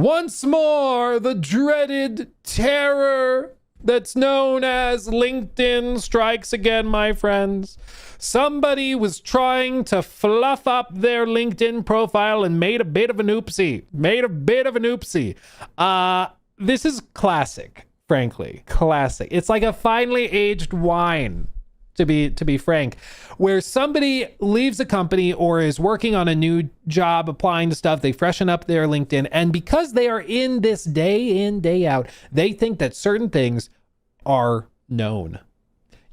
Once more, the dreaded terror that's known as LinkedIn strikes again, my friends. Somebody was trying to fluff up their LinkedIn profile and made a bit of an oopsie. This is classic, frankly. Classic. It's like a finely aged wine, to be frank, where somebody leaves a company or is working on a new job, applying to stuff, they freshen up their LinkedIn, and because they are in this day in, day out, they think that certain things are known.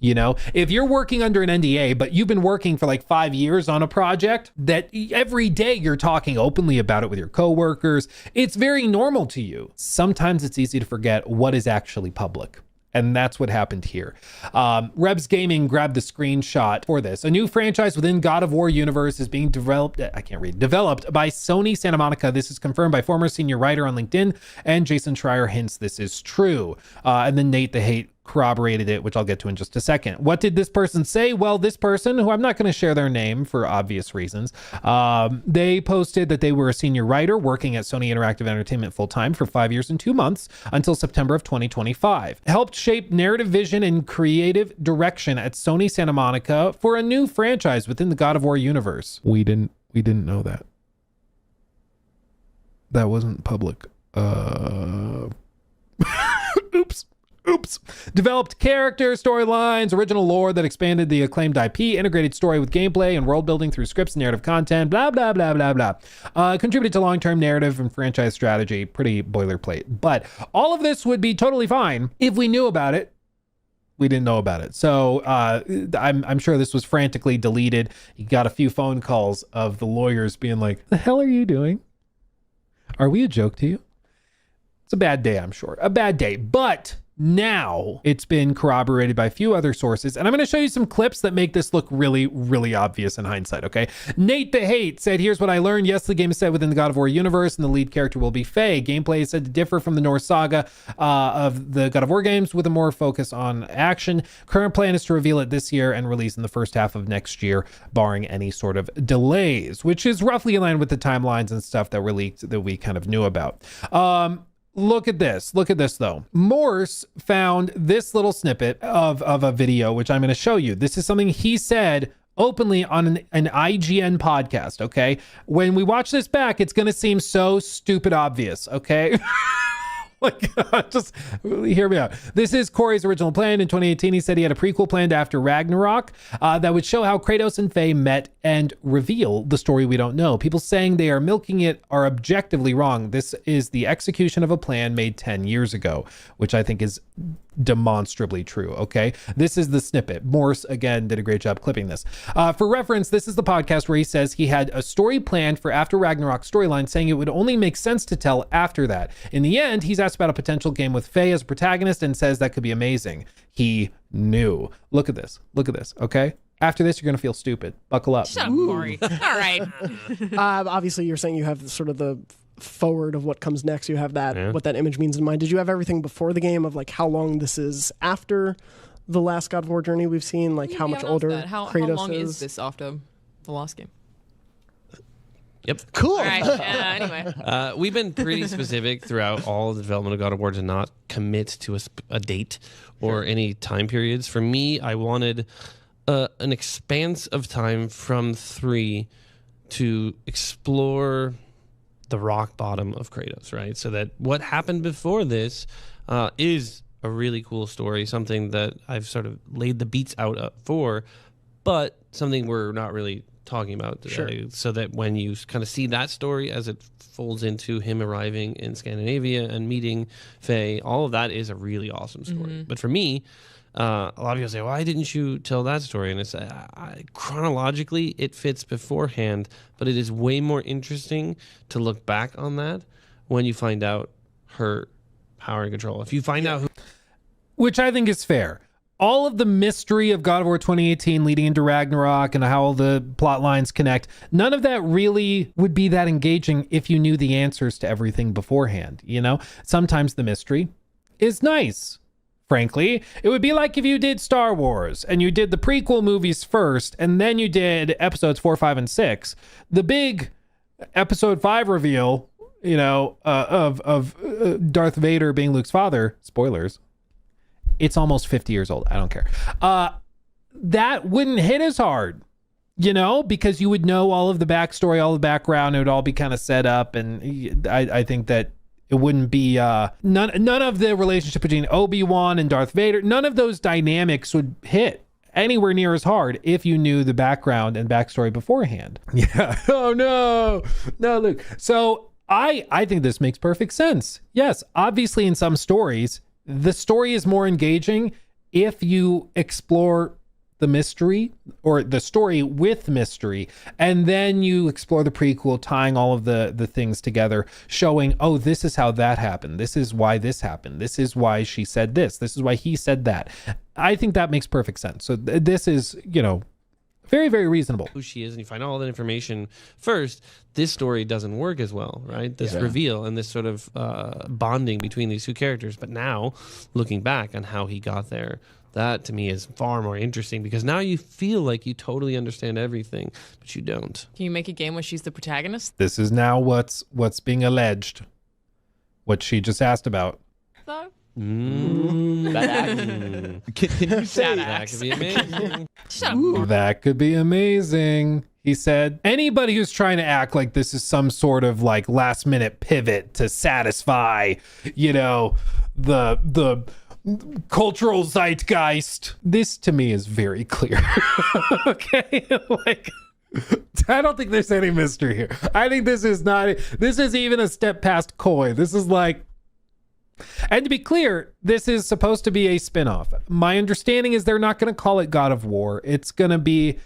You know, if you're working under an NDA, but you've been working for like 5 years on a project that every day you're talking openly about it with your coworkers, it's very normal to you. Sometimes it's easy to forget what is actually public. And that's what happened here. Rebs Gaming grabbed the screenshot for this. A new franchise within God of War universe is being developed by Sony Santa Monica. This is confirmed by former senior writer on LinkedIn, and Jason Schreier hints this is true. And then Nate the Hate corroborated it, which I'll get to in just a second. What did this person say? Well, this person, who I'm not going to share their name for obvious reasons, they posted that they were a senior writer working at Sony Interactive Entertainment full-time for 5 years and 2 months until September of 2025. Helped shape narrative vision and creative direction at Sony Santa Monica for a new franchise within the God of War universe. We didn't know that. That wasn't public. Oops. Developed characters, storylines, original lore that expanded the acclaimed IP, integrated story with gameplay and world building through scripts and narrative content, blah, blah, blah, blah, blah. Contributed to long-term narrative and franchise strategy. Pretty boilerplate. But all of this would be totally fine if we knew about it. We didn't know about it. So I'm sure this was frantically deleted. You got a few phone calls of the lawyers being like, the hell are you doing? Are we a joke to you? It's a bad day, I'm sure. A bad day. But now it's been corroborated by a few other sources, and I'm going to show you some clips that make this look really, really obvious in hindsight, okay? Nate the Hate said, here's what I learned. Yes, the game is set within the God of War universe, and the lead character will be Faye. Gameplay is said to differ from the Norse saga of the God of War games, with a more focus on action. Current plan is to reveal it this year and release in the first half of next year, barring any sort of delays, which is roughly in line with the timelines and stuff that were leaked that we kind of knew about. Look at this though. Morse found this little snippet of a video, which I'm going to show you. This is something he said openly on an IGN podcast, okay? When we watch this back, it's going to seem so stupid obvious, okay? Like, just hear me out. This is Cory's original plan. In 2018, he said he had a prequel planned after Ragnarok that would show how Kratos and Faye met and reveal the story we don't know. People saying they are milking it are objectively wrong. This is the execution of a plan made 10 years ago, which I think is demonstrably true, okay? This is the snippet. Morse, again, did a great job clipping this. For reference, this is the podcast where he says he had a story planned for after Ragnarok storyline, saying it would only make sense to tell after that. In the end, he's asked about a potential game with Faye as a protagonist and says that could be amazing. He knew. Look at this, okay? After this, you're going to feel stupid. Buckle up. Shut up, Cory. All right. Obviously, you're saying you have sort of the forward of what comes next. You have that, what that image means in mind. Did you have everything before the game of like how long this is after the last God of War journey we've seen? Like how much older Kratos how long is? is this after the last game? Yep. Cool. All right. Anyway. We've been pretty specific throughout all the development of God of War to not commit to a date or any time periods. For me, I wanted an expanse of time from 3 to explore the rock bottom of Kratos, right? So that what happened before this is a really cool story, something that I've sort of laid the beats out for, but something we're not really talking about today. Sure. So that when you kind of see that story as it folds into him arriving in Scandinavia and meeting Faye, all of that is a really awesome story. Mm-hmm. But for me, a lot of people say, why didn't you tell that story? And it's chronologically, it fits beforehand, but it is way more interesting to look back on that when you find out her power and control. If you find out who... Which I think is fair. All of the mystery of God of War 2018 leading into Ragnarok and how all the plot lines connect, none of that really would be that engaging if you knew the answers to everything beforehand, you know? Sometimes the mystery is nice. Frankly, it would be like if you did Star Wars and you did the prequel movies first and then you did episodes 4, 5, and 6. The big episode 5 reveal of Darth Vader being Luke's father, spoilers, it's almost 50 years old. I don't care. That wouldn't hit as hard, because you would know all of the backstory, all the background. It would all be kind of set up. And I think that it wouldn't be none of the relationship between Obi-Wan and Darth Vader. None of those dynamics would hit anywhere near as hard if you knew the background and backstory beforehand. Yeah. Oh no, Luke. So I think this makes perfect sense. Yes, obviously in some stories, the story is more engaging if you explore the mystery or the story with mystery, and then you explore the prequel, tying all of the things together, showing, oh, this is how that happened, this is why this happened, this is why she said this is why he said that. I think that makes perfect sense. So this is very, very reasonable. Who she is, and you find all that information first. This story doesn't work as well, right? This reveal and this sort of bonding between these two characters. But now, looking back on how he got there, that to me is far more interesting, because now you feel like you totally understand everything, but you don't. Can you make a game where she's the protagonist? This is now what's being alleged. What she just asked about. Though? Can you say That could be amazing. Shut up. That could be amazing. He said, anybody who's trying to act like this is some sort of like last minute pivot to satisfy, the cultural zeitgeist. This to me is very clear. Okay. I don't think there's any mystery here. I think this is even a step past coy. This is like, and to be clear, this is supposed to be a spin-off. My understanding is they're not going to call it God of War. It's going to be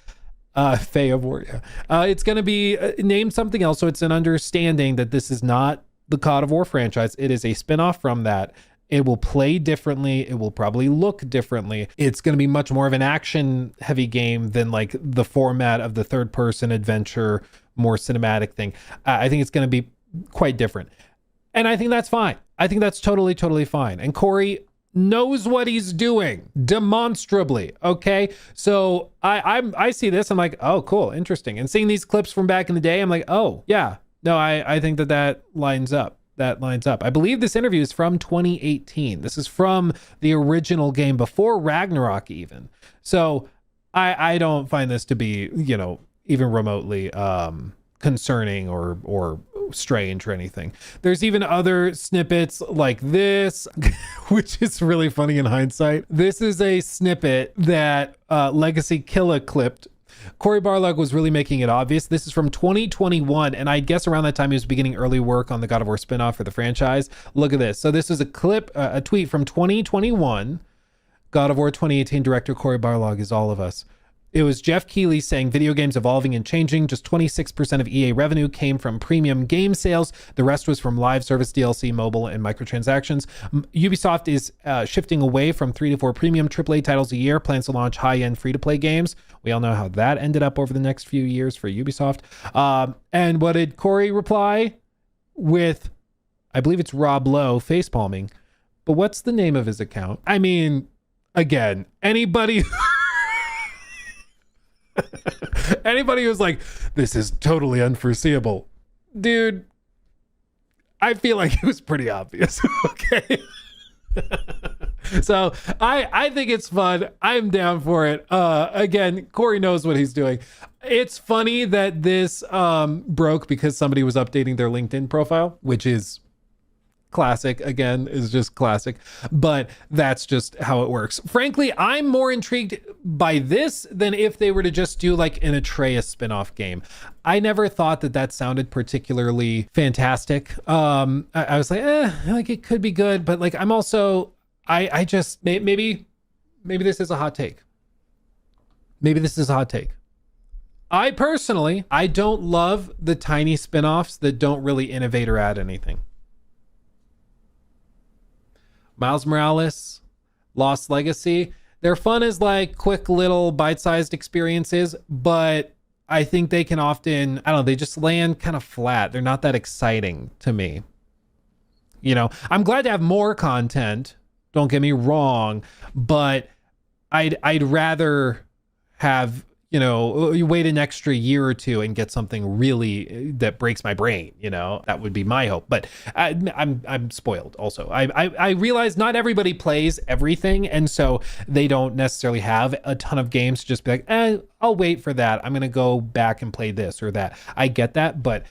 Faye of War. Yeah. It's going to be named something else. So it's an understanding that this is not the God of War franchise. It is a spin-off from that. It will play differently. It will probably look differently. It's going to be much more of an action heavy game than like the format of the third person adventure, more cinematic thing. I think it's going to be quite different. And I think that's fine. I think that's totally, totally fine. And Cory knows what he's doing demonstrably. Okay. So I see this. I'm like, oh, cool. Interesting. And seeing these clips from back in the day, I'm like, oh yeah, no, I think that lines up. That lines up. I believe this interview is from 2018. This is from the original game before Ragnarok even. So I don't find this to be, even remotely concerning or strange or anything. There's even other snippets like this, which is really funny in hindsight. This is a snippet that Legacy Killa clipped. Cory Barlog was really making it obvious. This is from 2021, and I guess around that time he was beginning early work on the God of War spinoff for the franchise. Look at this. So this is a clip, a tweet from 2021. God of War 2018 director Cory Barlog is all of us. It was Jeff Keighley saying video games evolving and changing. Just 26% of EA revenue came from premium game sales. The rest was from live service, DLC, mobile, and microtransactions. Ubisoft is shifting away from 3 to 4 premium AAA titles a year, plans to launch high-end free-to-play games. We all know how that ended up over the next few years for Ubisoft. And what did Cory reply with? I believe it's Rob Lowe facepalming. But what's the name of his account? I mean, again, anybody... Anybody who's like, this is totally unforeseeable, dude, I feel like it was pretty obvious. Okay. So I think it's fun. I'm down for it. Again, Cory knows what he's doing. It's funny that this broke because somebody was updating their LinkedIn profile, which is classic. Again, is just classic, but that's just how it works. Frankly, I'm more intrigued by this than if they were to just do like an Atreus spin-off game. I never thought that sounded particularly fantastic. I was like, like it could be good, but like I'm also, I just maybe this is a hot take. Maybe this is a hot take. I personally, I don't love the tiny spin-offs that don't really innovate or add anything. Miles Morales, Lost Legacy, they're fun as like quick little bite-sized experiences, but I think they can often, I don't know, they just land kind of flat. They're not that exciting to me. I'm glad to have more content, don't get me wrong, but I'd rather have, you wait an extra year or two and get something really that breaks my brain. That would be my hope. But I'm spoiled also. I realize not everybody plays everything, and so they don't necessarily have a ton of games to just be like, I'll wait for that. I'm going to go back and play this or that. I get that. But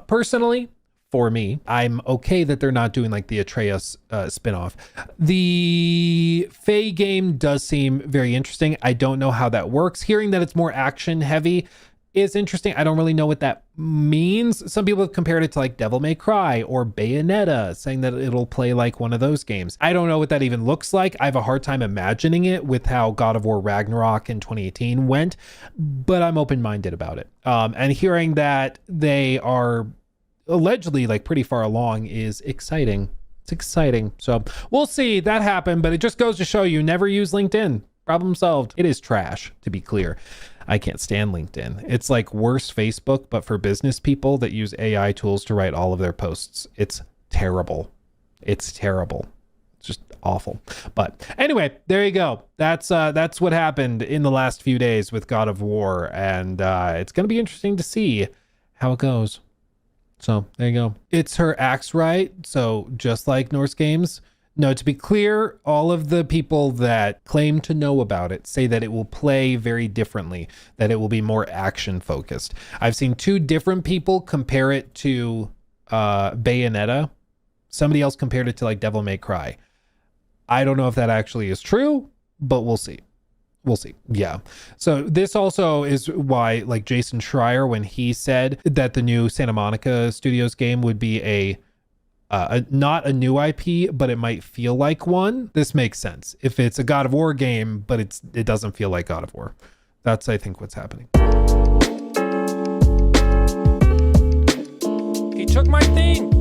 personally, for me, I'm okay that they're not doing like the Atreus spinoff. The Faye game does seem very interesting. I don't know how that works. Hearing that it's more action heavy is interesting. I don't really know what that means. Some people have compared it to like Devil May Cry or Bayonetta, saying that it'll play like one of those games. I don't know what that even looks like. I have a hard time imagining it with how God of War Ragnarok in 2018 went, but I'm open-minded about it. And hearing that they are allegedly like pretty far along is exciting. It's exciting. So we'll see that happen, but it just goes to show you never use LinkedIn. Problem solved. It is trash, to be clear. I can't stand LinkedIn. It's like worse Facebook, but for business people that use AI tools to write all of their posts. It's terrible. It's terrible. It's just awful. But anyway, there you go. That's what happened in the last few days with God of War, and it's going to be interesting to see how it goes. So there you go. It's her axe right. So just like Norse games. No, to be clear, all of the people that claim to know about it say that it will play very differently, that it will be more action focused. I've seen two different people compare it to Bayonetta. Somebody else compared it to like Devil May Cry. I don't know if that actually is true, but we'll see. We'll see. Yeah. So this also is why like Jason Schreier, when he said that the new Santa Monica Studios game would be a not a new IP, but it might feel like one. This makes sense. If it's a God of War game, but it doesn't feel like God of War. That's, I think, what's happening. He took my thing.